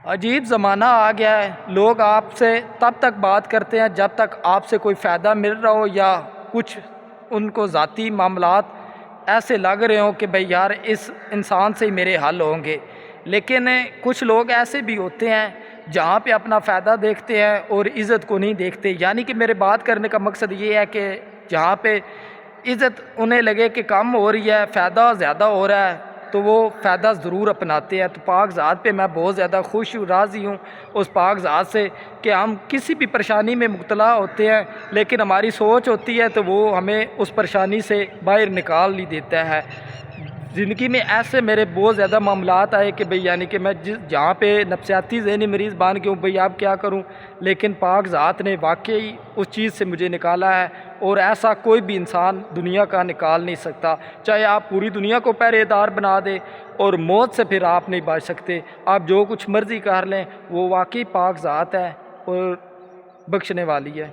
عجیب زمانہ آ گیا ہے، لوگ آپ سے تب تک بات کرتے ہیں جب تک آپ سے کوئی فائدہ مل رہا ہو یا کچھ ان کو ذاتی معاملات ایسے لگ رہے ہوں کہ بھئی یار اس انسان سے ہی میرے حل ہوں گے۔ لیکن کچھ لوگ ایسے بھی ہوتے ہیں جہاں پہ اپنا فائدہ دیکھتے ہیں اور عزت کو نہیں دیکھتے، یعنی کہ میرے بات کرنے کا مقصد یہ ہے کہ جہاں پہ عزت انہیں لگے کہ کم ہو رہی ہے، فائدہ زیادہ ہو رہا ہے، تو وہ فائدہ ضرور اپناتے ہیں۔ تو پاک ذات پہ میں بہت زیادہ خوش ہوں، راضی ہوں اس پاک ذات سے کہ ہم کسی بھی پریشانی میں مبتلا ہوتے ہیں لیکن ہماری سوچ ہوتی ہے تو وہ ہمیں اس پریشانی سے باہر نکال ہی دیتا ہے۔ زندگی میں ایسے میرے بہت زیادہ معاملات آئے کہ بھئی یعنی کہ میں جہاں پہ نفسیاتی ذہنی مریض بن گیا ہوں، بھئی اب کیا کروں، لیکن پاک ذات نے واقعی اس چیز سے مجھے نکالا ہے، اور ایسا کوئی بھی انسان دنیا کا نکال نہیں سکتا۔ چاہے آپ پوری دنیا کو پہرے دار بنا دے اور موت سے پھر آپ نہیں بچ سکتے، آپ جو کچھ مرضی کر لیں، وہ واقعی پاک ذات ہے اور بخشنے والی ہے۔